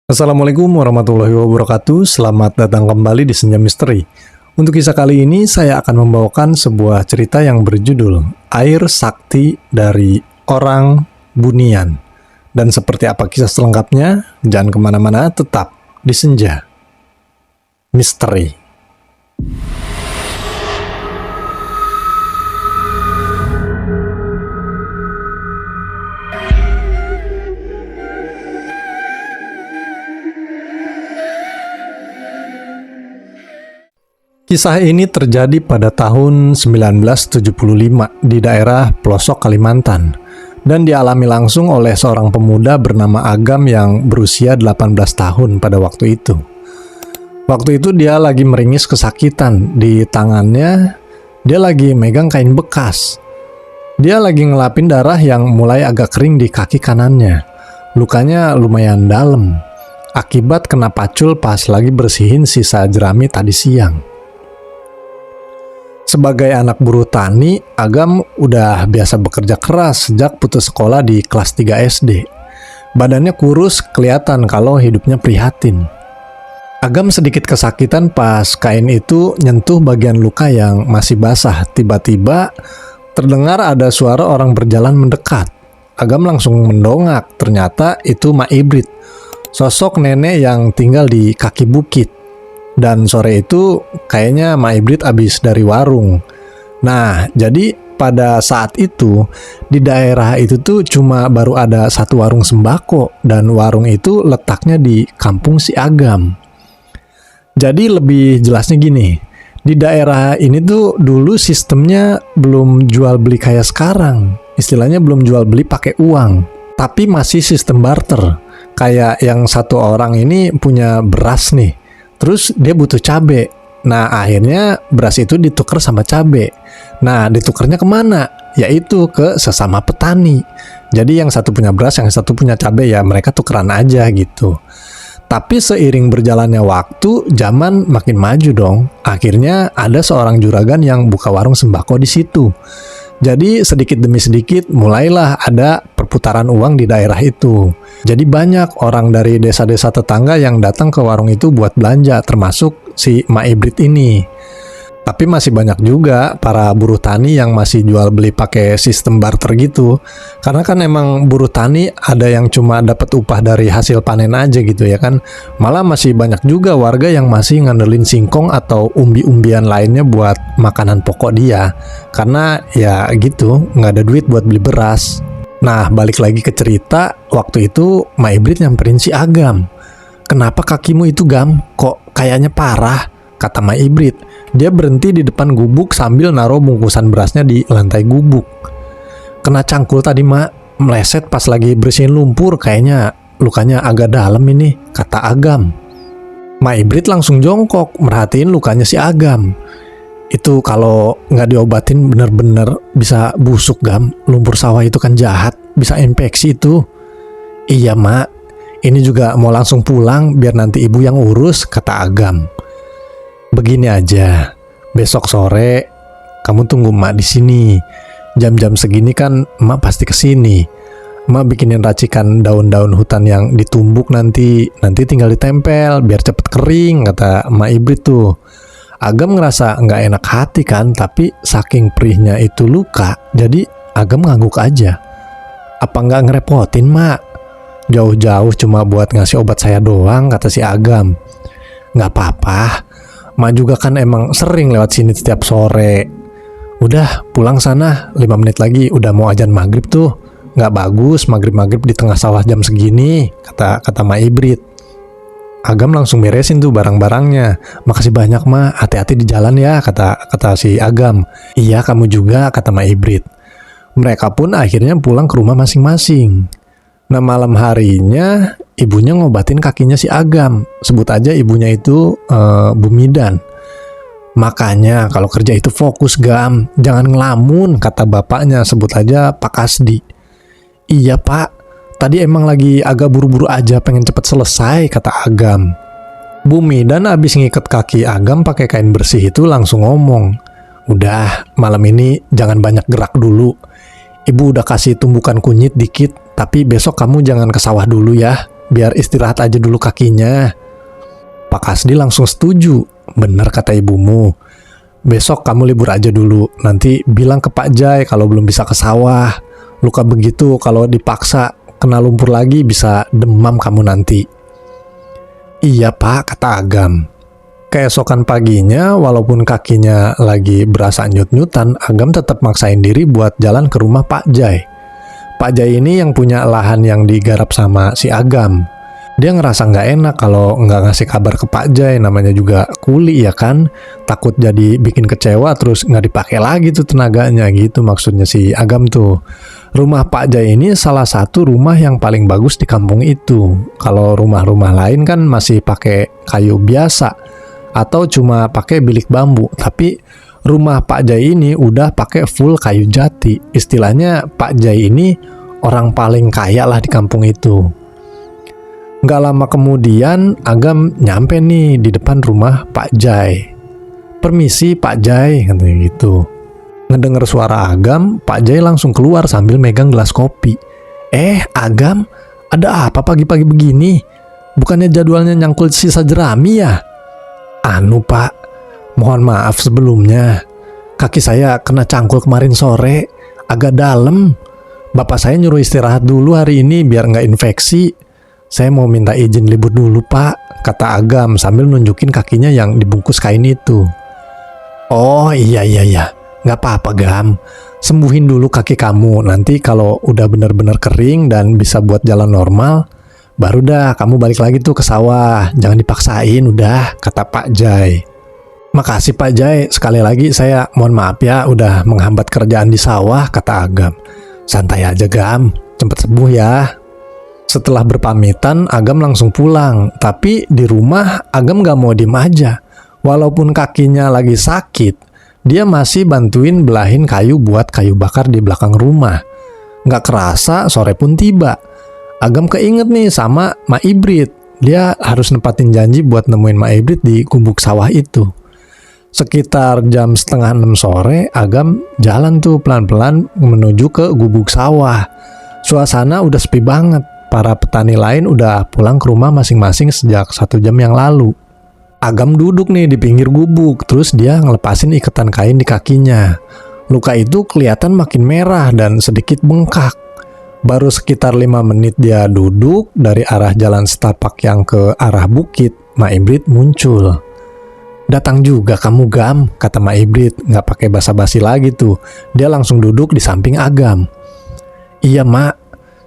Assalamualaikum warahmatullahi wabarakatuh. Selamat datang kembali di Senja Misteri. Untuk kisah kali ini saya akan membawakan sebuah cerita yang berjudul Air Sakti dari Orang Bunian. Dan seperti apa kisah selengkapnya, jangan kemana-mana, tetap di Senja Misteri. Kisah ini terjadi pada tahun 1975 di daerah pelosok Kalimantan dan dialami langsung oleh seorang pemuda bernama Agam yang berusia 18 tahun pada waktu itu. Waktu itu dia lagi meringis kesakitan di tangannya, dia lagi megang kain bekas. Dia lagi ngelapin darah yang mulai agak kering di kaki kanannya. Lukanya lumayan dalam, akibat kena pacul pas lagi bersihin sisa jerami tadi siang. Sebagai anak buruh tani, Agam udah biasa bekerja keras sejak putus sekolah di kelas 3 SD. Badannya kurus, kelihatan kalau hidupnya prihatin. Agam sedikit kesakitan pas kain itu nyentuh bagian luka yang masih basah. Tiba-tiba terdengar ada suara orang berjalan mendekat. Agam langsung mendongak, ternyata itu Mak Ibrit, sosok nenek yang tinggal di kaki bukit. Dan sore itu kayaknya Mak Ibrit abis dari warung. Nah, jadi pada saat itu di daerah itu tuh cuma baru ada satu warung sembako. Dan warung itu letaknya di kampung si Agam. Jadi lebih jelasnya gini, di daerah ini tuh dulu sistemnya belum jual beli kayak sekarang. Istilahnya belum jual beli pakai uang, tapi masih sistem barter. Kayak yang satu orang ini punya beras nih, terus dia butuh cabe. Nah, akhirnya beras itu ditukar sama cabe. Nah, ditukarnya kemana? Yaitu ke sesama petani. Jadi yang satu punya beras, yang satu punya cabe, ya mereka tukeran aja gitu. Tapi seiring berjalannya waktu, zaman makin maju dong. Akhirnya ada seorang juragan yang buka warung sembako di situ. Jadi sedikit demi sedikit mulailah ada perputaran uang di daerah itu. Jadi banyak orang dari desa-desa tetangga yang datang ke warung itu buat belanja, termasuk si Mak Ibrit ini. Tapi masih banyak juga para buruh tani yang masih jual beli pakai sistem barter gitu. Karena kan emang buruh tani ada yang cuma dapat upah dari hasil panen aja gitu ya kan. Malah masih banyak juga warga yang masih ngandelin singkong atau umbi-umbian lainnya buat makanan pokok dia. Karena ya gitu, nggak ada duit buat beli beras. Nah, balik lagi ke cerita, waktu itu Mak Ibrit nyamperin si Agam. "Kenapa kakimu itu, Gam? Kok kayaknya parah?" kata Mak Ibrit. Dia berhenti di depan gubuk sambil naruh bungkusan berasnya di lantai gubuk. "Kena cangkul tadi, Mak. Meleset pas lagi bersihin lumpur. Kayaknya lukanya agak dalam ini," kata Agam. Mak Ibrit langsung jongkok merhatiin lukanya si Agam. "Itu kalau nggak diobatin bener-bener bisa busuk, Gam. Lumpur sawah itu kan jahat, bisa infeksi itu." "Iya, Mak. Ini juga mau langsung pulang biar nanti ibu yang urus," kata Agam. "Begini aja, besok sore kamu tunggu Emak di sini. Jam-jam segini kan Emak pasti kesini. Emak bikinin racikan daun-daun hutan yang ditumbuk nanti tinggal ditempel biar cepet kering," kata Emak Ibrit tuh. Agam ngerasa nggak enak hati kan, tapi saking perihnya itu luka, jadi Agam ngangguk aja. "Apa nggak ngerepotin, Mak? Jauh-jauh cuma buat ngasih obat saya doang," kata si Agam. "Nggak apa-apa. Mak juga kan emang sering lewat sini setiap sore. Udah pulang sana, 5 menit lagi udah mau azan maghrib tuh. Nggak bagus maghrib-maghrib di tengah sawah jam segini," kata Mak Ibrit. Agam langsung beresin tuh barang-barangnya. "Makasih banyak, Mak, hati-hati di jalan ya," kata si Agam. "Iya, kamu juga," kata Mak Ibrit. Mereka pun akhirnya pulang ke rumah masing-masing. Nah, malam harinya ibunya ngobatin kakinya si Agam. Sebut aja ibunya itu Bu Midan. "Makanya kalau kerja itu fokus, Gam. Jangan ngelamun," kata bapaknya, sebut aja Pak Kasdi. "Iya, Pak. Tadi emang lagi agak buru-buru aja, pengen cepet selesai," kata Agam. Bu Midan abis ngiket kaki Agam pakai kain bersih itu langsung ngomong, "Udah, malam ini jangan banyak gerak dulu. Ibu udah kasih tumbukan kunyit dikit, tapi besok kamu jangan ke sawah dulu ya. biar istirahat aja dulu kakinya. Pak Kasdi langsung setuju. Bener kata ibumu. Besok kamu libur aja dulu. Nanti bilang ke Pak Jai kalau belum bisa ke sawah. Luka begitu kalau dipaksa kena lumpur lagi bisa demam kamu nanti. Iya Pak, kata Agam. Keesokan paginya, walaupun kakinya lagi berasa nyut-nyutan, Agam tetap maksain diri buat jalan ke rumah Pak Jai. Pak Jai ini yang punya lahan yang digarap sama si Agam. Dia ngerasa nggak enak kalau nggak ngasih kabar ke Pak Jai, namanya juga kuli ya kan. Takut jadi bikin kecewa terus nggak dipakai lagi tuh tenaganya gitu maksudnya si Agam tuh. Rumah Pak Jai ini salah satu rumah yang paling bagus di kampung itu. Kalau rumah-rumah lain kan masih pakai kayu biasa atau cuma pakai bilik bambu, tapi rumah Pak Jai ini udah pakai full kayu jati. Istilahnya Pak Jai ini orang paling kaya lah di kampung itu. Nggak lama kemudian Agam nyampe nih di depan rumah Pak Jai. Permisi Pak Jai, katanya gitu. Ngedenger suara Agam, Pak Jai langsung keluar sambil megang gelas kopi. Agam, ada apa pagi-pagi begini? Bukannya jadwalnya nyangkul sisa jerami ya? Anu Pak, mohon maaf sebelumnya. Kaki saya kena cangkul kemarin sore, agak dalam. Bapak saya nyuruh istirahat dulu hari ini biar nggak infeksi. Saya mau minta izin libur dulu Pak, kata Agam sambil nunjukin kakinya yang dibungkus kain itu. Oh iya, nggak apa-apa Gam. Sembuhin dulu kaki kamu, nanti kalau udah bener-bener kering dan bisa buat jalan normal, baru dah kamu balik lagi tuh ke sawah. Jangan dipaksain udah, kata Pak Jai. Makasih Pak Jai, sekali lagi saya mohon maaf ya udah menghambat kerjaan di sawah, kata Agam. Santai aja Gam, cepet sembuh ya. Setelah berpamitan, Agam langsung pulang. Tapi di rumah Agam gak mau diem aja. Walaupun kakinya lagi sakit, dia masih bantuin belahin kayu buat kayu bakar di belakang rumah. Gak kerasa sore pun tiba. Agam keinget nih sama Mak Ibrit. Dia harus nempatin janji buat nemuin Mak Ibrit di gubuk sawah itu. Sekitar jam 5:30 sore, Agam jalan tuh pelan-pelan menuju ke gubuk sawah. Suasana udah sepi banget. Para petani lain udah pulang ke rumah masing-masing sejak 1 jam yang lalu. Agam duduk nih di pinggir gubuk, terus dia ngelepasin ikatan kain di kakinya. Luka itu kelihatan makin merah dan sedikit bengkak. Baru sekitar 5 menit dia duduk, dari arah jalan setapak yang ke arah bukit, Mak Ibrit muncul. Datang juga kamu Gam, kata Mak Ibrit, nggak pakai basa-basi lagi tuh. Dia langsung duduk di samping Agam. Iya Mak,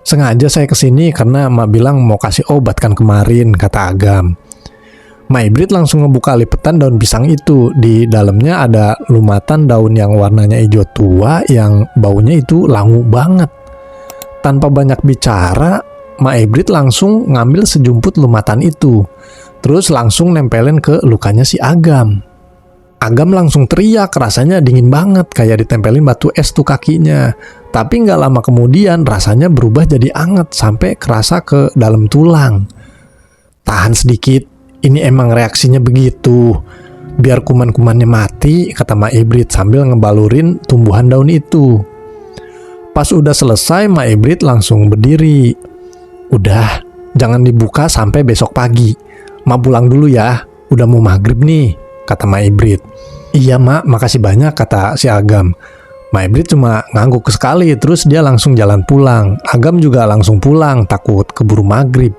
sengaja saya kesini karena Mak bilang mau kasih obat kan kemarin, kata Agam. Mak Ibrit langsung ngebuka lipetan daun pisang itu. Di dalamnya ada lumatan daun yang warnanya hijau tua yang baunya itu langu banget. Tanpa banyak bicara, Mak Ibrit langsung ngambil sejumput lumatan itu. Terus langsung nempelin ke lukanya si Agam. Agam langsung teriak, rasanya dingin banget, kayak ditempelin batu es tuh kakinya. Tapi nggak lama kemudian rasanya berubah jadi anget sampai kerasa ke dalam tulang. Tahan sedikit, ini emang reaksinya begitu. Biar kuman-kumannya mati, kata Mak Ibrit sambil ngebalurin tumbuhan daun itu. Pas udah selesai, Mak Ibrit langsung berdiri. Udah, jangan dibuka sampai besok pagi. Mak pulang dulu ya, udah mau maghrib nih, kata Mak Ibrit. Iya Mak, makasih banyak, kata si Agam. Mak Ibrit cuma ngangguk sekali, terus dia langsung jalan pulang. Agam juga langsung pulang, takut keburu maghrib.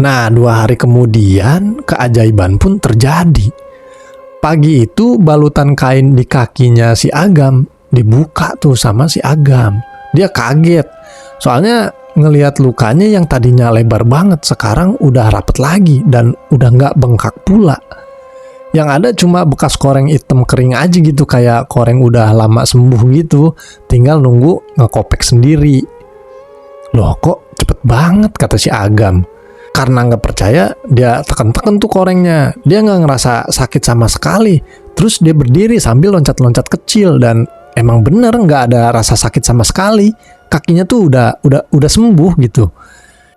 Nah, 2 hari kemudian, keajaiban pun terjadi. Pagi itu, balutan kain di kakinya si Agam dibuka tuh sama si Agam. Dia kaget, soalnya ngelihat lukanya yang tadinya lebar banget, sekarang udah rapet lagi dan udah nggak bengkak pula. Yang ada cuma bekas koreng hitam kering aja gitu, kayak koreng udah lama sembuh gitu, tinggal nunggu ngekopek sendiri. Loh kok cepet banget, kata si Agam. Karena nggak percaya, dia tekan-tekan tuh korengnya. Dia nggak ngerasa sakit sama sekali. Terus dia berdiri sambil loncat-loncat kecil dan emang bener nggak ada rasa sakit sama sekali. Kakinya tuh udah sembuh gitu.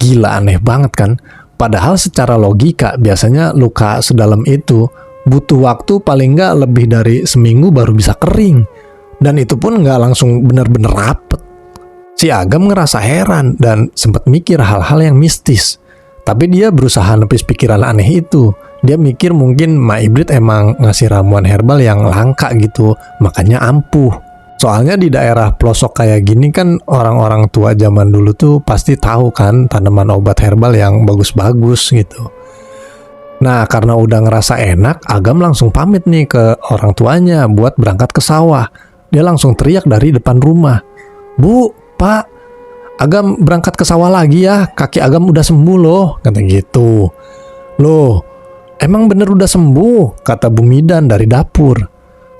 Gila, aneh banget kan? Padahal secara logika biasanya luka sedalam itu butuh waktu paling nggak lebih dari seminggu baru bisa kering. Dan itu pun nggak langsung bener-bener rapet. Si Agam ngerasa heran dan sempat mikir hal-hal yang mistis. Tapi dia berusaha nepis pikiran aneh itu. Dia mikir mungkin Mak Ibrit emang ngasih ramuan herbal yang langka gitu, makanya ampuh. Soalnya di daerah pelosok kayak gini kan orang-orang tua zaman dulu tuh pasti tahu kan tanaman obat herbal yang bagus-bagus gitu. Nah, karena udah ngerasa enak, Agam langsung pamit nih ke orang tuanya buat berangkat ke sawah. Dia langsung teriak dari depan rumah, "Bu, Pak, Agam berangkat ke sawah lagi ya, kaki Agam udah sembuh loh," kata gitu. "Loh, emang bener udah sembuh?" kata Bu Midan dari dapur.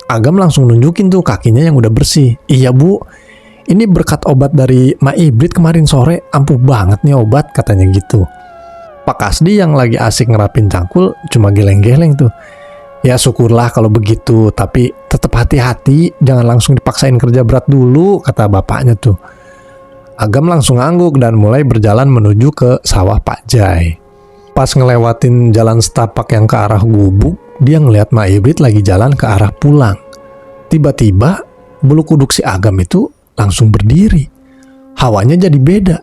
Agam langsung nunjukin tuh kakinya yang udah bersih. "Iya Bu, ini berkat obat dari Mak Ibrit kemarin sore, ampuh banget nih obat," katanya gitu. Pak Kasdi yang lagi asik ngerapin cangkul cuma geleng-geleng tuh. "Ya syukurlah kalau begitu, tapi tetap hati-hati, jangan langsung dipaksain kerja berat dulu," kata bapaknya tuh. Agam langsung ngangguk dan mulai berjalan menuju ke sawah Pak Jai. Pas ngelewatin jalan setapak yang ke arah gubuk, dia ngeliat Mak Ibrit lagi jalan ke arah pulang. Tiba-tiba, bulu kuduk si Agam itu langsung berdiri. Hawanya jadi beda.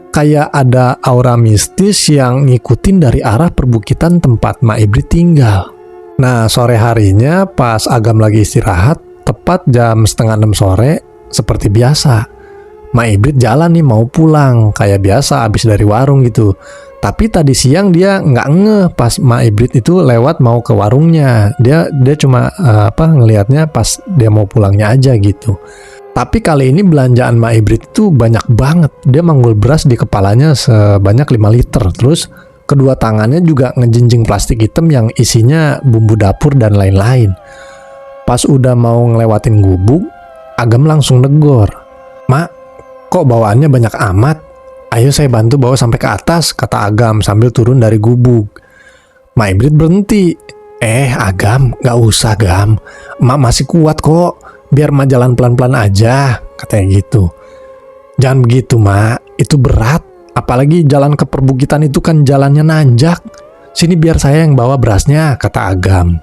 Kayak ada aura mistis yang ngikutin dari arah perbukitan tempat Mak Ibrit tinggal. Nah, sore harinya pas Agam lagi istirahat, tepat jam 5:30 sore, seperti biasa. Mak Ibrit jalan nih mau pulang, kayak biasa abis dari warung gitu. Tapi tadi siang dia nggak ngeh pas Mak Ibrit itu lewat mau ke warungnya. Dia cuma ngelihatnya pas dia mau pulangnya aja gitu. Tapi kali ini belanjaan Mak Ibrit itu banyak banget. Dia manggul beras di kepalanya sebanyak 5 liter. Terus kedua tangannya juga ngejinjing plastik hitam yang isinya bumbu dapur dan lain-lain. Pas udah mau ngelewatin gubuk, Agam langsung negor. "Mak, kok bawaannya banyak amat? Ayo saya bantu bawa sampai ke atas," kata Agam sambil turun dari gubuk. Mak Ibrit berhenti. Agam, gak usah Gam. Emak masih kuat kok. Biar Mak jalan pelan-pelan aja," katanya gitu. "Jangan begitu Mak, itu berat. Apalagi jalan ke perbukitan itu kan jalannya nanjak. Sini biar saya yang bawa berasnya," kata Agam.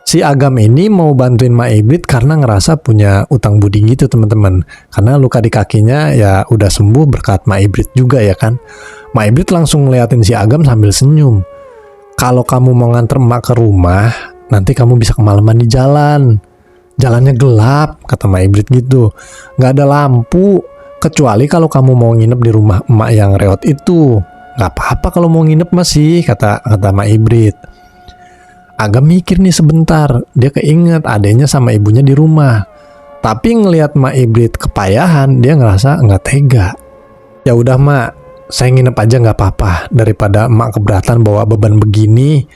Si Agam ini mau bantuin Mak Ibrit karena ngerasa punya utang budi gitu teman-teman. Karena luka di kakinya ya udah sembuh berkat Mak Ibrit juga ya kan. Mak Ibrit langsung ngeliatin si Agam sambil senyum. "Kalau kamu mau nganter Mak ke rumah, nanti kamu bisa kemalaman di jalan. Jalannya gelap," kata Mak Ibrit gitu. "Nggak ada lampu, kecuali kalau kamu mau nginep di rumah emak yang reot itu. Nggak apa-apa kalau mau nginep masih," kata Mak Ibrit. Agam mikir nih sebentar, dia keinget adenya sama ibunya di rumah. Tapi ngelihat Mak Ibrit kepayahan, dia ngerasa nggak tega. "Ya udah Mak, saya nginep aja nggak apa-apa daripada Mak keberatan bawa beban begini.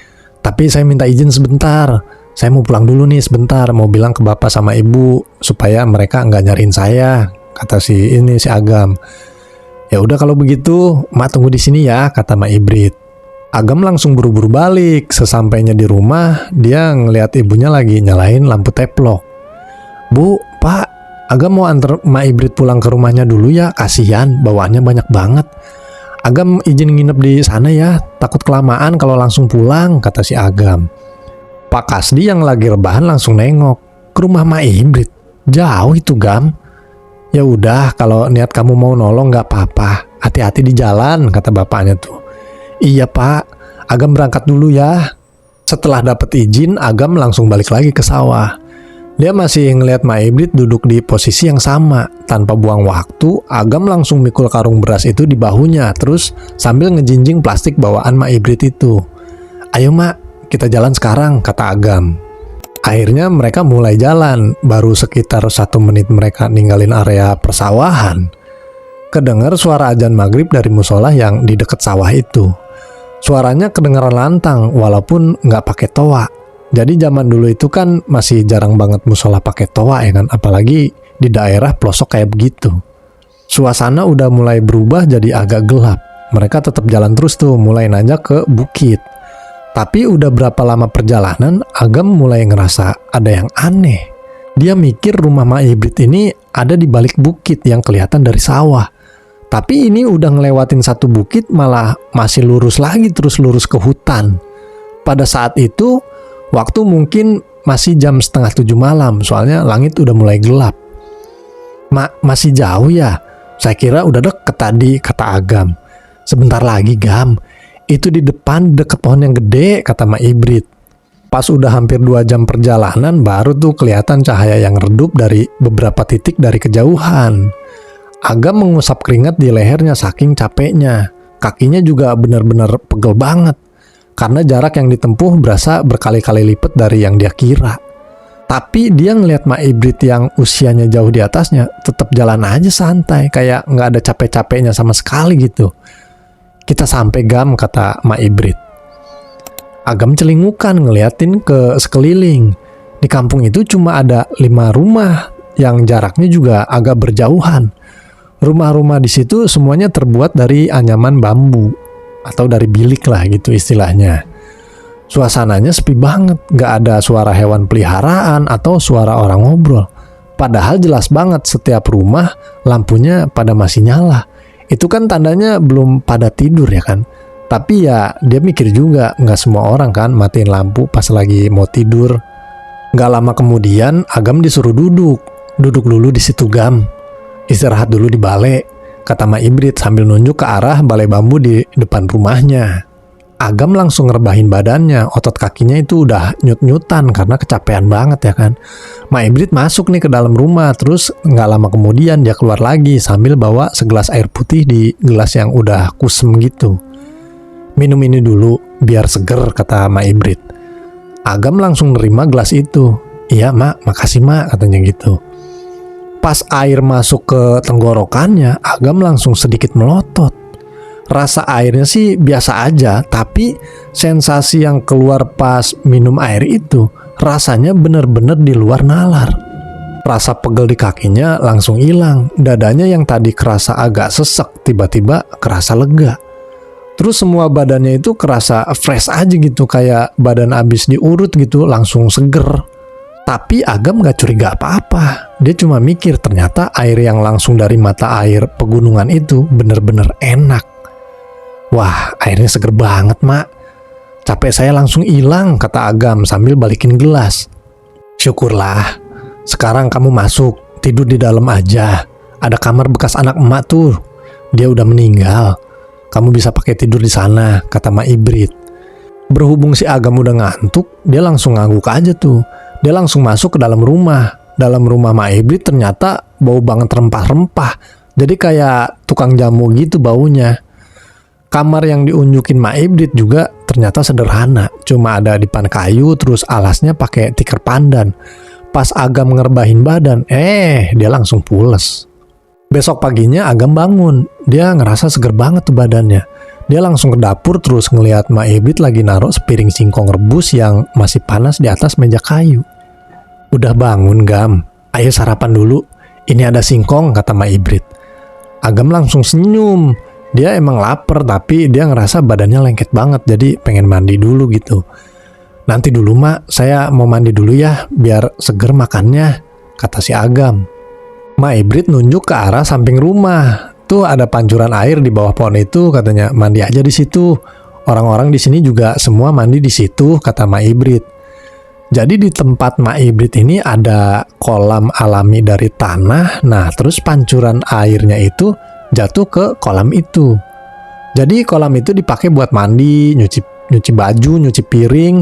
Tapi saya minta izin sebentar. Saya mau pulang dulu nih sebentar, mau bilang ke bapak sama ibu supaya mereka nggak nyariin saya," kata si Agam. "Ya udah kalau begitu, Mak tunggu di sini ya," kata Mak Ibrit. Agam langsung buru-buru balik. Sesampainya di rumah, dia ngeliat ibunya lagi nyalain lampu teplok. "Bu, Pak, Agam mau antar Mak Ibrit pulang ke rumahnya dulu ya, kasihan bawaannya banyak banget. Agam izin nginep di sana ya, takut kelamaan kalau langsung pulang," kata si Agam. Pak Kasdi yang lagi rebahan langsung nengok. "Ke rumah Mak Ibrit? Jauh itu Gam." "Ya udah, kalau niat kamu mau nolong nggak apa-apa. Hati-hati di jalan," kata bapaknya tuh. "Iya Pak, Agam berangkat dulu ya." Setelah dapat izin, Agam langsung balik lagi ke sawah. Dia masih ngelihat Mak Ibrit duduk di posisi yang sama. Tanpa buang waktu, Agam langsung mikul karung beras itu di bahunya, terus sambil ngejinjing plastik bawaan Mak Ibrit itu. "Ayo Mak, kita jalan sekarang," kata Agam. Akhirnya mereka mulai jalan. Baru sekitar 1 menit mereka ninggalin area persawahan, kedengar suara azan maghrib dari musola yang di dekat sawah itu. Suaranya kedengaran lantang walaupun nggak pakai toa. Jadi zaman dulu itu kan masih jarang banget musola pakai toa ya kan, apalagi di daerah pelosok kayak begitu. Suasana udah mulai berubah jadi agak gelap. Mereka tetap jalan terus tuh, mulai nanjak ke bukit. Tapi udah berapa lama perjalanan, Agam mulai ngerasa ada yang aneh. Dia mikir rumah Mak Ibrit ini ada di balik bukit yang kelihatan dari sawah. Tapi ini udah ngelewatin satu bukit malah masih lurus lagi, terus lurus ke hutan. Pada saat itu, waktu mungkin masih jam 6:30 malam, soalnya langit udah mulai gelap. "Mak, masih jauh ya? Saya kira udah deket tadi," kata Agam. "Sebentar lagi Gam, Itu di depan deket pohon yang gede, kata Mak Ibrit. Pas udah hampir 2 jam perjalanan, baru tuh kelihatan cahaya yang redup dari beberapa titik dari kejauhan. Agam mengusap keringat di lehernya saking capeknya. Kakinya juga benar-benar pegel banget. Karena jarak yang ditempuh berasa berkali-kali lipat dari yang dia kira. Tapi dia ngelihat Mak Ibrit yang usianya jauh di atasnya, tetap jalan aja santai, kayak nggak ada capek-capeknya sama sekali gitu. Kita sampai Gam, kata Mak Ibrit. Agam celingukan ngeliatin ke sekeliling. Di kampung itu cuma ada 5 rumah yang jaraknya juga agak berjauhan. Rumah-rumah di situ semuanya terbuat dari anyaman bambu atau dari bilik lah gitu istilahnya. Suasananya sepi banget, gak ada suara hewan peliharaan atau suara orang ngobrol. Padahal jelas banget setiap rumah lampunya pada masih nyala. Itu kan tandanya belum pada tidur ya kan. Tapi ya dia mikir juga gak semua orang kan matiin lampu pas lagi mau tidur. Gak lama kemudian Agam disuruh duduk. Duduk dulu di situ Gam. Istirahat dulu di balai, kata Mak Ibrit sambil nunjuk ke arah balai bambu di depan rumahnya. Agam langsung ngerebahin badannya, otot kakinya itu udah nyut-nyutan karena kecapean banget ya kan. Mak Ibrit masuk nih ke dalam rumah, terus gak lama kemudian dia keluar lagi sambil bawa segelas air putih di gelas yang udah kusem gitu. Minum ini dulu, biar seger, kata Mak Ibrit. Agam langsung nerima gelas itu. Iya Mak, makasih Mak, katanya gitu. Pas air masuk ke tenggorokannya, Agam langsung sedikit melotot. Rasa airnya sih biasa aja, tapi sensasi yang keluar pas minum air itu rasanya bener-bener di luar nalar. Rasa pegel di kakinya langsung hilang. Dadanya yang tadi kerasa agak sesek, tiba-tiba kerasa lega. Terus semua badannya itu kerasa fresh aja gitu, kayak badan abis diurut gitu, langsung seger. Tapi Agam gak curiga apa-apa. Dia cuma mikir ternyata air yang langsung dari mata air pegunungan itu bener-bener enak. Wah, airnya seger banget Mak. Capek saya langsung hilang, kata Agam sambil balikin gelas. Syukurlah, sekarang kamu masuk, tidur di dalam aja. Ada kamar bekas anak emak tuh, dia udah meninggal. Kamu bisa pakai tidur di sana, kata Mak Ibrit. Berhubung si Agam udah ngantuk, dia langsung ngangguk aja tuh. Dia langsung masuk ke dalam rumah. Dalam rumah Mak Ibrit ternyata bau banget rempah-rempah. Jadi kayak tukang jamu gitu baunya. Kamar yang diunjukin Mak Ibrit juga ternyata sederhana. Cuma ada dipan kayu, terus alasnya pakai tikar pandan. Pas Agam ngerbahin badan, dia langsung pules. Besok paginya Agam bangun. Dia ngerasa seger banget tuh badannya. Dia langsung ke dapur terus ngelihat Mak Ibrit lagi naruh sepiring singkong rebus yang masih panas di atas meja kayu. Udah bangun Gam, ayo sarapan dulu. Ini ada singkong, kata Mak Ibrit. Agam langsung senyum. Dia emang lapar tapi dia ngerasa badannya lengket banget, jadi pengen mandi dulu gitu. Nanti dulu Mak, saya mau mandi dulu ya biar seger makannya, kata si Agam. Mak Ibrit nunjuk ke arah samping rumah. Tuh ada pancuran air di bawah pohon itu, katanya. Mandi aja di situ. Orang-orang di sini juga semua mandi di situ, kata Mak Ibrit. Jadi di tempat Mak Ibrit ini ada kolam alami dari tanah. Nah, terus pancuran airnya itu jatuh ke kolam itu. Jadi kolam itu dipakai buat mandi, nyuci baju, nyuci piring,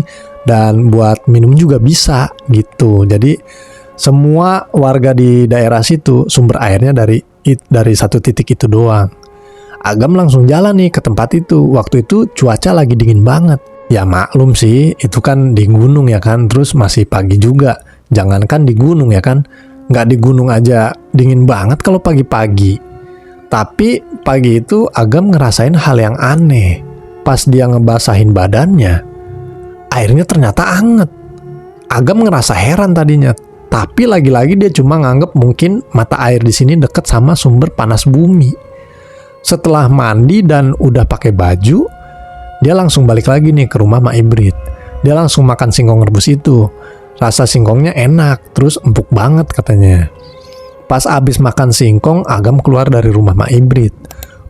dan buat minum juga bisa gitu. Jadi semua warga di daerah situ sumber airnya dari satu titik itu doang. Agam langsung jalan nih ke tempat itu. Waktu itu cuaca lagi dingin banget. Ya maklum sih, itu kan di gunung ya kan, terus masih pagi juga. Jangankan di gunung ya kan, nggak di gunung aja dingin banget kalau pagi-pagi. Tapi pagi itu Agam ngerasain hal yang aneh. Pas dia ngebasahin badannya, airnya ternyata anget. Agam ngerasa heran tadinya. Tapi lagi-lagi dia cuma nganggep mungkin mata air di sini deket sama sumber panas bumi. Setelah mandi dan udah pakai baju, dia langsung balik lagi nih ke rumah Mak Ibrit. Dia langsung makan singkong rebus itu. Rasa singkongnya enak, terus empuk banget katanya. Pas abis makan singkong, Agam keluar dari rumah Mak Ibrit.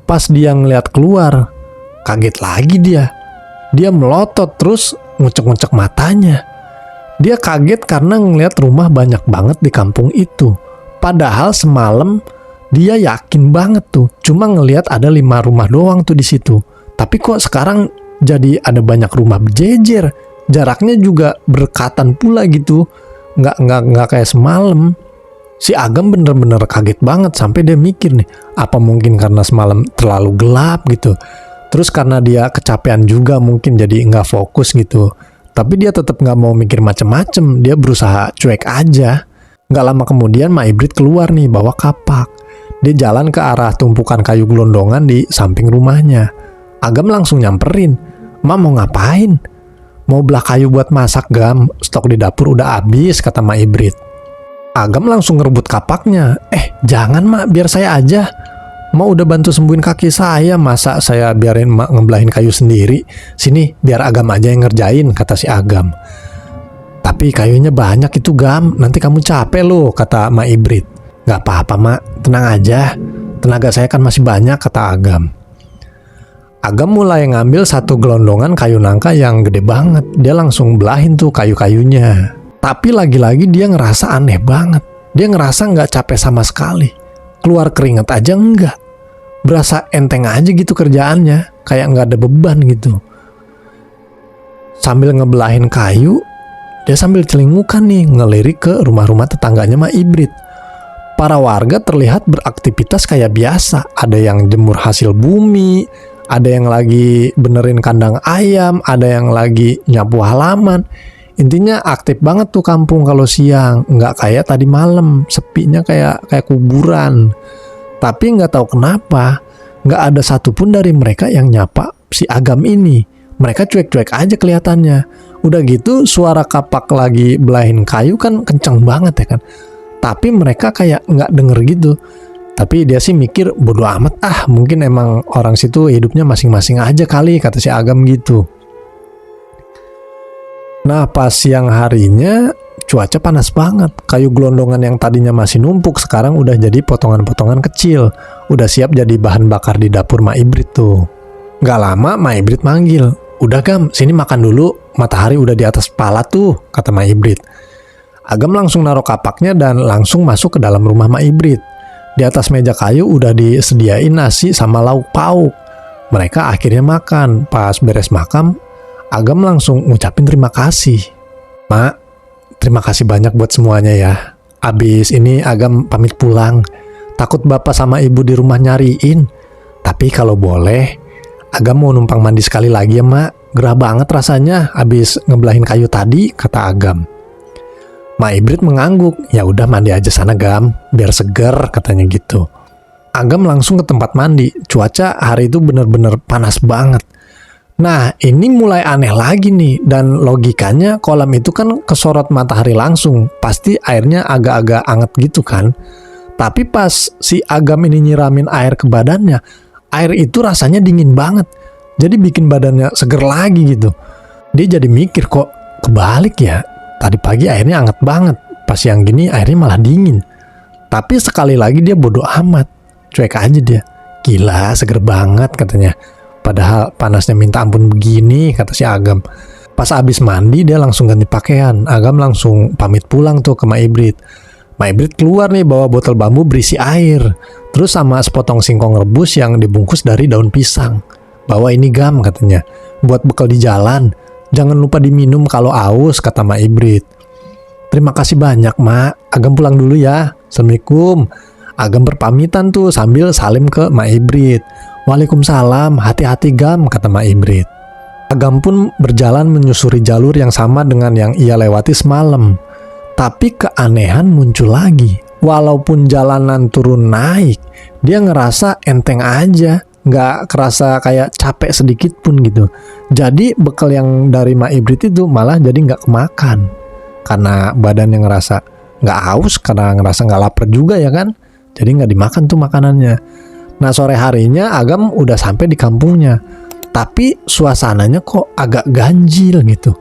Pas dia ngeliat keluar, kaget lagi dia. Dia melotot terus ngucek-ngucek matanya. Dia kaget karena ngeliat rumah banyak banget di kampung itu. Padahal semalam dia yakin banget tuh, cuma ngeliat ada 5 rumah doang tuh di situ. Tapi kok sekarang jadi ada banyak rumah berjejer. Jaraknya juga berdekatan pula gitu. Nggak kayak semalam. Si Agam bener-bener kaget banget sampai dia mikir nih, apa mungkin karena semalam terlalu gelap gitu. Terus karena dia kecapean juga mungkin jadi nggak fokus gitu. Tapi dia tetap nggak mau mikir macem-macem, dia berusaha cuek aja. Nggak lama kemudian Ma Ibrit keluar nih bawa kapak. Dia jalan ke arah tumpukan kayu gelondongan di samping rumahnya. Agam langsung nyamperin. Ma mau ngapain? Mau belah kayu buat masak, Gam. Stok di dapur udah habis, kata Ma Ibrit. Agam langsung ngerebut kapaknya. Jangan Mak, biar saya aja. Mau udah bantu sembuhin kaki saya, masa saya biarin Mak ngebelahin kayu sendiri? Sini, biar Agam aja yang ngerjain, kata si Agam. Tapi kayunya banyak itu, Gam. Nanti kamu capek loh, kata Ma Ibrit. Gak apa-apa Mak, tenang aja. Tenaga saya kan masih banyak, kata Agam. Agam mulai ngambil satu gelondongan kayu nangka yang gede banget. Dia langsung belahin tuh kayu-kayunya. Tapi lagi-lagi dia ngerasa aneh banget. Dia ngerasa nggak capek sama sekali. Keluar keringat aja enggak. Berasa enteng aja gitu kerjaannya. Kayak nggak ada beban gitu. Sambil ngebelahin kayu, dia sambil celingukan nih ngelirik ke rumah-rumah tetangganya Ma Ibrit. Para warga terlihat beraktivitas kayak biasa. Ada yang jemur hasil bumi, ada yang lagi benerin kandang ayam, ada yang lagi nyapu halaman. Intinya aktif banget tuh kampung kalau siang, nggak kayak tadi malam, sepinya kayak kuburan. Tapi nggak tahu kenapa, nggak ada satupun dari mereka yang nyapa si Agam ini. Mereka cuek-cuek aja kelihatannya. Udah gitu suara kapak lagi belahin kayu kan kenceng banget ya kan. Tapi mereka kayak nggak denger gitu. Tapi dia sih mikir bodo amat, mungkin emang orang situ hidupnya masing-masing aja kali, kata si Agam gitu. Nah pas siang harinya cuaca panas banget. Kayu gelondongan yang tadinya masih numpuk sekarang udah jadi potongan-potongan kecil. Udah siap jadi bahan bakar di dapur Ma Ibrit tuh. Gak lama Ma Ibrit manggil. Udah Gam, sini makan dulu. Matahari udah di atas kepala tuh, kata Ma Ibrit. Agam langsung naruh kapaknya dan langsung masuk ke dalam rumah Ma Ibrit. Di atas meja kayu udah disediain nasi sama lauk pauk. Mereka akhirnya makan. Pas beres makan, Agam langsung ngucapin terima kasih. Mak, terima kasih banyak buat semuanya ya. Abis ini Agam pamit pulang. Takut bapak sama ibu di rumah nyariin. Tapi kalau boleh, Agam mau numpang mandi sekali lagi ya Mak. Gerah banget rasanya abis ngebelahin kayu tadi, kata Agam. Ma Ibrit mengangguk. Ya udah mandi aja sana Gam, biar seger, katanya gitu. Agam langsung ke tempat mandi. Cuaca hari itu bener-bener panas banget. Nah ini mulai aneh lagi nih, dan logikanya kolam itu kan kesorot matahari langsung, pasti airnya agak-agak anget gitu kan. Tapi pas si Agam ini nyiramin air ke badannya, air itu rasanya dingin banget, jadi bikin badannya seger lagi gitu. Dia jadi mikir kok kebalik ya, tadi pagi airnya anget banget, pas yang gini airnya malah dingin. Tapi sekali lagi dia bodo amat, cuek aja dia. Gila seger banget katanya. Padahal panasnya minta ampun begini, kata si Agam. Pas abis mandi dia langsung ganti pakaian. Agam langsung pamit pulang tuh ke Ma Ibrit. Ma Ibrit keluar nih bawa botol bambu berisi air. Terus sama sepotong singkong rebus yang dibungkus dari daun pisang. Bawa ini Gam katanya, buat bekal di jalan. Jangan lupa diminum kalau aus, kata Ma Ibrit. Terima kasih banyak Mak, Agam pulang dulu ya. Assalamualaikum. Agam berpamitan tuh sambil salim ke Ma Ibrit. Waalaikumsalam, hati-hati Gam, kata Ma Ibrit. Agam pun berjalan menyusuri jalur yang sama dengan yang ia lewati semalam. Tapi keanehan muncul lagi. Walaupun jalanan turun naik, dia ngerasa enteng aja, nggak kerasa kayak capek sedikit pun gitu. Jadi bekal yang dari Ma Ibrit itu malah jadi nggak kemakan. Karena badannya ngerasa nggak haus, karena ngerasa nggak lapar juga ya kan. Jadi nggak dimakan tuh makanannya. Nah sore harinya Agam udah sampai di kampungnya. Tapi suasananya kok agak ganjil gitu.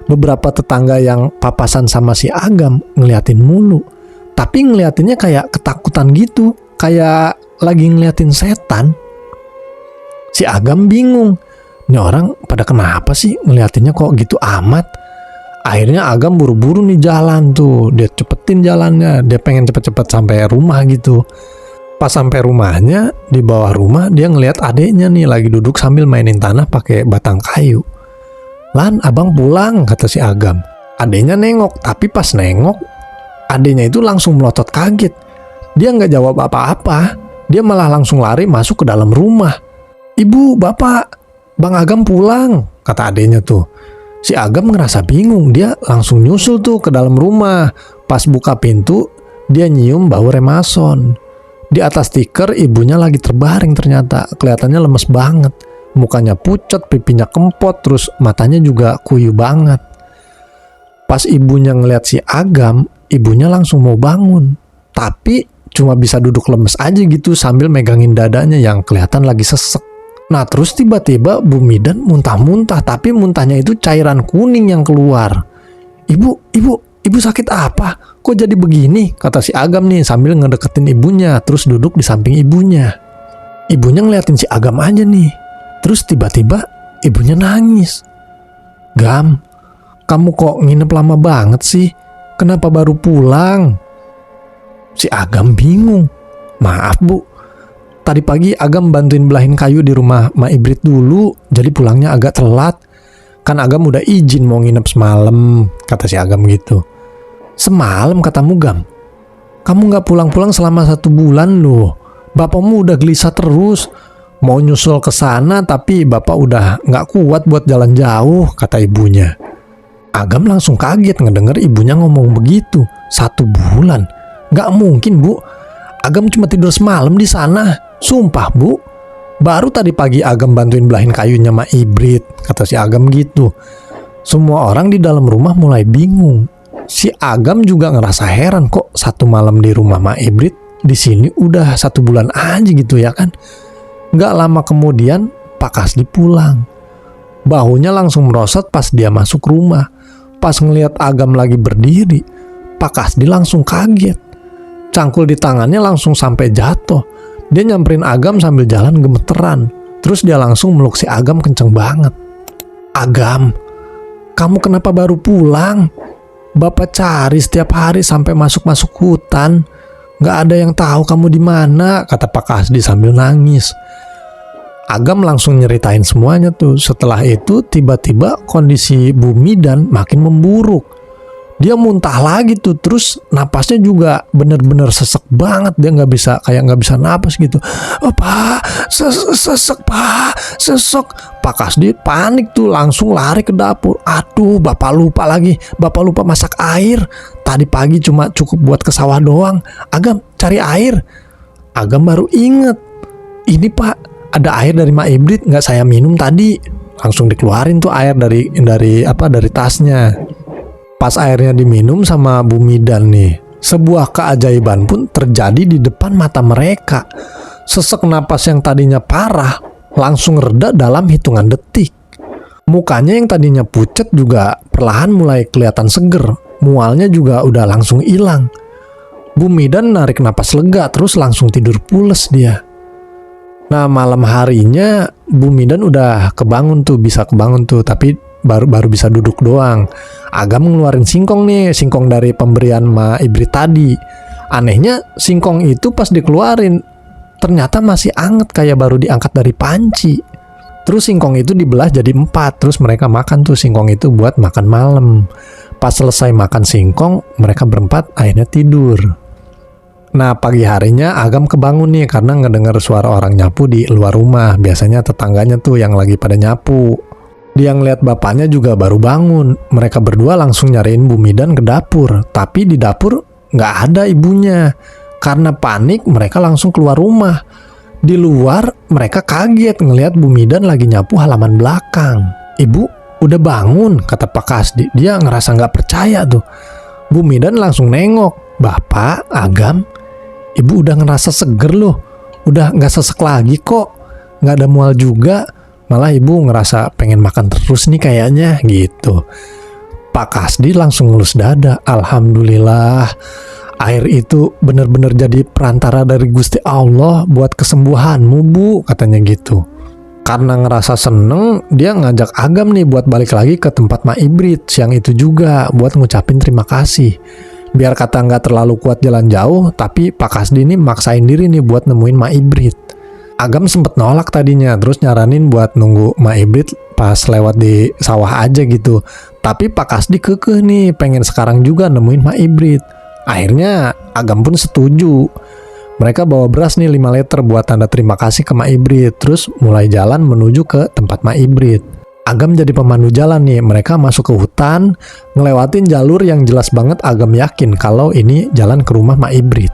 Beberapa tetangga yang papasan sama si Agam ngeliatin mulu. Tapi ngeliatinnya kayak ketakutan gitu. Kayak lagi ngeliatin setan. Si Agam bingung. Ini orang pada kenapa sih ngeliatinnya kok gitu amat. Akhirnya Agam buru-buru nih jalan tuh. Dia cepetin jalannya. Dia pengen cepet-cepet sampai rumah gitu. Pas sampai rumahnya, di bawah rumah dia ngeliat adeknya nih lagi duduk sambil mainin tanah pakai batang kayu. "Lan, abang pulang," kata si Agam. Adeknya nengok, tapi pas nengok, adeknya itu langsung melotot kaget. Dia nggak jawab apa-apa, dia malah langsung lari masuk ke dalam rumah. "Ibu, bapak, Bang Agam pulang," kata adeknya tuh. Si Agam ngerasa bingung, dia langsung nyusul tuh ke dalam rumah. Pas buka pintu, dia nyium bau remason. Di atas tikar ibunya lagi terbaring ternyata, kelihatannya lemes banget. Mukanya pucat, pipinya kempot, terus matanya juga kuyu banget. Pas ibunya ngeliat si Agam, ibunya langsung mau bangun. Tapi cuma bisa duduk lemes aja gitu sambil megangin dadanya yang kelihatan lagi sesek. Nah terus tiba-tiba Bu Midan muntah-muntah, tapi muntahnya itu cairan kuning yang keluar. Ibu sakit apa? Kok jadi begini?" kata si Agam nih sambil ngedeketin ibunya, terus duduk di samping ibunya. Ibunya ngeliatin si Agam aja nih. Terus tiba-tiba ibunya nangis. "Gam, kamu kok nginep lama banget sih? Kenapa baru pulang?" Si Agam bingung. "Maaf Bu, tadi pagi Agam bantuin belahin kayu di rumah Ma Ibrit dulu, jadi pulangnya agak telat. Kan Agam udah izin mau nginep semalam," kata si Agam gitu. "Semalam katamu Gam? Kamu gak pulang-pulang selama 1 bulan loh. Bapakmu udah gelisah terus. Mau nyusul ke sana tapi bapak udah gak kuat buat jalan jauh," kata ibunya. Agam langsung kaget ngedenger ibunya ngomong begitu. 1 bulan? Gak mungkin Bu. Agam cuma tidur semalam di sana. Sumpah Bu. Baru tadi pagi Agam bantuin belahin kayunya Ma Ibrit," kata si Agam gitu. Semua orang di dalam rumah mulai bingung. Si Agam juga ngerasa heran, kok 1 malam di rumah Ma Ibrit, di sini udah 1 bulan aja gitu ya kan. Gak lama kemudian Pak Kasdi pulang. Bahunya langsung merosot pas dia masuk rumah. Pas ngelihat Agam lagi berdiri, Pak Kasdi langsung kaget. Cangkul di tangannya langsung sampai jatuh. Dia nyamperin Agam sambil jalan gemeteran. Terus dia langsung meluk si Agam kenceng banget. "Agam, kamu kenapa baru pulang? Bapak cari setiap hari sampai masuk-masuk hutan. Gak ada yang tahu kamu di mana," kata Pak Kasdi sambil nangis. Agam langsung nyeritain semuanya tuh. Setelah itu tiba-tiba kondisi Bu Midan makin memburuk. Dia muntah lagi tuh, terus napasnya juga bener-bener sesek banget. Dia nggak bisa napas gitu. "Oh Pak, sesek Pak, sesek." Pak Kasdi panik tuh, langsung lari ke dapur. "Aduh, Bapak lupa masak air. Tadi pagi cuma cukup buat ke sawah doang. Agam, cari air." Agam baru inget, "Ini Pak, ada air dari Ma Ibrit nggak saya minum tadi." Langsung dikeluarin tuh air dari tasnya. Pas airnya diminum sama Bu Midan nih, sebuah keajaiban pun terjadi di depan mata mereka. Sesek napas yang tadinya parah langsung reda dalam hitungan detik. Mukanya yang tadinya pucat juga perlahan mulai kelihatan seger. Mualnya juga udah langsung hilang. Bu Midan narik napas lega, terus langsung tidur pules dia. Nah malam harinya Bu Midan udah bisa kebangun tuh, tapi baru bisa duduk doang. Agam ngeluarin singkong nih, singkong dari pemberian Ma Ibrit tadi. Anehnya singkong itu pas dikeluarin ternyata masih anget kayak baru diangkat dari panci. Terus singkong itu dibelah jadi 4, terus mereka makan tuh singkong itu buat makan malam. Pas selesai makan singkong, mereka berempat akhirnya tidur. Nah pagi harinya Agam kebangun nih karena ngedengar suara orang nyapu di luar rumah. Biasanya tetangganya tuh yang lagi pada nyapu. Dia ngeliat bapaknya juga baru bangun. Mereka berdua langsung nyariin Bu Midan ke dapur. Tapi di dapur nggak ada ibunya. Karena panik mereka langsung keluar rumah. Di luar mereka kaget ngeliat Bu Midan lagi nyapu halaman belakang. "Ibu udah bangun," kata Pak Kasdi. Dia ngerasa nggak percaya tuh. Bu Midan langsung nengok. "Bapak, Agam, Ibu udah ngerasa seger loh. Udah nggak sesek lagi kok. Nggak ada mual juga. Malah Ibu ngerasa pengen makan terus nih kayaknya," gitu. Pak Kasdi langsung ngelus dada. "Alhamdulillah, air itu benar-benar jadi perantara dari Gusti Allah buat kesembuhanmu Bu," katanya gitu. Karena ngerasa seneng, dia ngajak Agam nih buat balik lagi ke tempat Ma Ibrit siang itu juga buat ngucapin terima kasih. Biar kata nggak terlalu kuat jalan jauh, tapi Pak Kasdi ini maksain diri nih buat nemuin Mak Ibrit. Agam sempet nolak tadinya, terus nyaranin buat nunggu Mak Ibrit pas lewat di sawah aja gitu. Tapi Pak Kasdi kekeh nih, pengen sekarang juga nemuin Mak Ibrit. Akhirnya Agam pun setuju. Mereka bawa beras nih 5 liter buat tanda terima kasih ke Mak Ibrit, terus mulai jalan menuju ke tempat Mak Ibrit. Agam jadi pemandu jalan nih, mereka masuk ke hutan, ngelewatin jalur yang jelas banget Agam yakin kalau ini jalan ke rumah Mak Ibrit.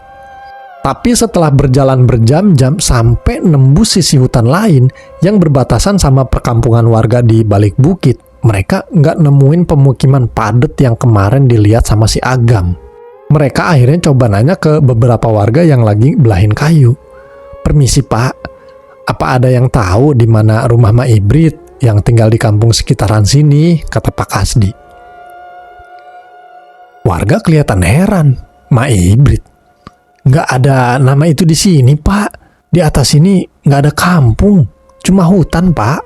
Tapi setelah berjalan berjam-jam sampai nembus sisi hutan lain yang berbatasan sama perkampungan warga di balik bukit, mereka nggak nemuin pemukiman padat yang kemarin dilihat sama si Agam. Mereka akhirnya coba nanya ke beberapa warga yang lagi belahin kayu. "Permisi Pak, apa ada yang tahu di mana rumah Mak Ibrit yang tinggal di kampung sekitaran sini?" kata Pak Kasdi. Warga kelihatan heran. "Mak Ibrit? Nggak ada nama itu di sini Pak. Di atas sini nggak ada kampung, cuma hutan Pak."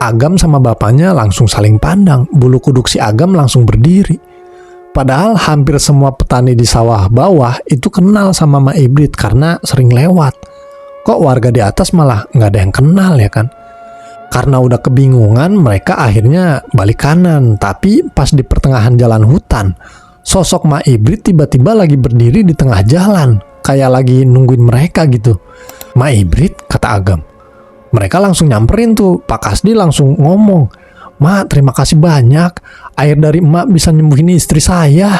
Agam sama bapaknya langsung saling pandang. Bulu kuduk si Agam langsung berdiri. Padahal hampir semua petani di sawah bawah itu kenal sama Mak Ibrit karena sering lewat. Kok warga di atas malah nggak ada yang kenal ya kan? Karena udah kebingungan, mereka akhirnya balik kanan. Tapi pas di pertengahan jalan hutan, sosok Mak Ibrit tiba-tiba lagi berdiri di tengah jalan, kayak lagi nungguin mereka gitu. "Mak Ibrit?" kata Agam. Mereka langsung nyamperin tuh. Pak Kasdi langsung ngomong, "Mak, terima kasih banyak. Air dari emak bisa nyembuhin istri saya.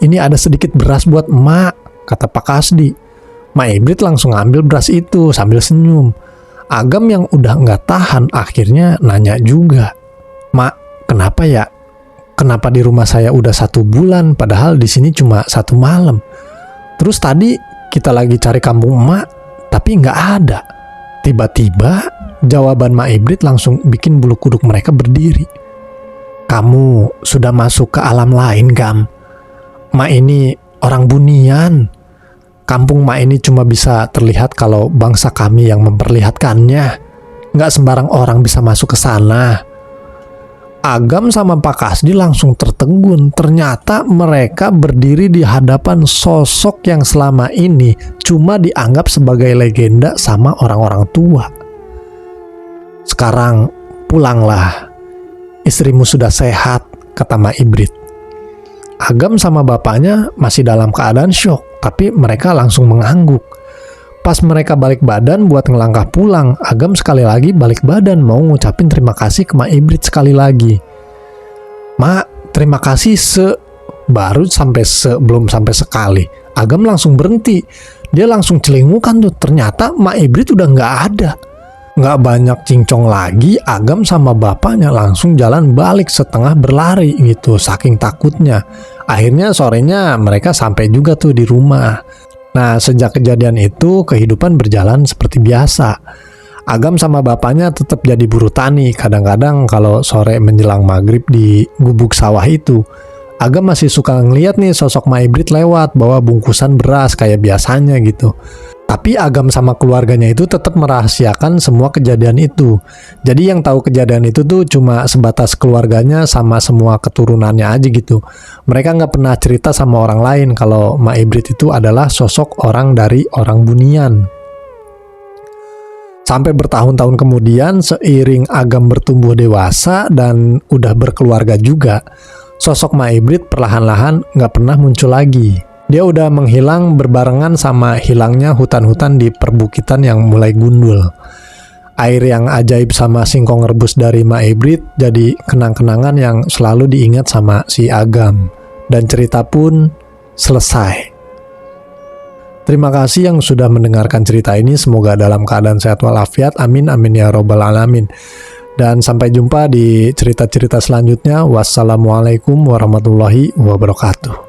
Ini ada sedikit beras buat emak," kata Pak Kasdi. Mak Ibrit langsung ngambil beras itu sambil senyum. Agam yang udah nggak tahan akhirnya nanya juga, "Mak, kenapa ya? Kenapa di rumah saya udah 1 bulan padahal di sini cuma 1 malam? Terus tadi kita lagi cari kampung emak tapi nggak ada." Tiba-tiba jawaban Mak Ibrit langsung bikin bulu kuduk mereka berdiri. "Kamu sudah masuk ke alam lain, Gam. Mak ini orang bunian. Kampung Mak ini cuma bisa terlihat kalau bangsa kami yang memperlihatkannya. Nggak sembarang orang bisa masuk ke sana." Agam sama Pak Kasdi langsung tertegun. Ternyata mereka berdiri di hadapan sosok yang selama ini cuma dianggap sebagai legenda sama orang-orang tua. "Sekarang pulanglah. Istrimu sudah sehat," kata Mak Ibrit. Agam sama bapaknya masih dalam keadaan syok, tapi mereka langsung mengangguk. Pas mereka balik badan buat ngelangkah pulang, Agam sekali lagi balik badan mau ngucapin terima kasih ke Mak Ibrit sekali lagi. "Mak, terima kasih Baru sampai belum sampai sekali, Agam langsung berhenti. Dia langsung celingukan tuh, ternyata Mak Ibrit udah nggak ada. Nggak banyak cincong lagi, Agam sama bapaknya langsung jalan balik setengah berlari gitu, saking takutnya. Akhirnya sorenya mereka sampai juga tuh di rumah. Nah, sejak kejadian itu, kehidupan berjalan seperti biasa. Agam sama bapaknya tetap jadi buruh tani. Kadang-kadang kalau sore menjelang maghrib di gubuk sawah itu, Agam masih suka ngeliat nih sosok Mak Ibrit lewat, bawa bungkusan beras kayak biasanya gitu. Tapi Agam sama keluarganya itu tetap merahasiakan semua kejadian itu. Jadi yang tahu kejadian itu tuh cuma sebatas keluarganya sama semua keturunannya aja gitu. Mereka nggak pernah cerita sama orang lain kalau Mak Ibrit itu adalah sosok orang dari orang bunian. Sampai bertahun-tahun kemudian, seiring Agam bertumbuh dewasa dan udah berkeluarga juga, sosok Mak Ibrit perlahan-lahan nggak pernah muncul lagi. Dia udah menghilang berbarengan sama hilangnya hutan-hutan di perbukitan yang mulai gundul. Air yang ajaib sama singkong rebus dari Mak Ibrit jadi kenang-kenangan yang selalu diingat sama si Agam. Dan cerita pun selesai. Terima kasih yang sudah mendengarkan cerita ini. Semoga dalam keadaan sehat walafiat. Amin, amin ya robbal alamin. Dan sampai jumpa di cerita-cerita selanjutnya. Wassalamualaikum warahmatullahi wabarakatuh.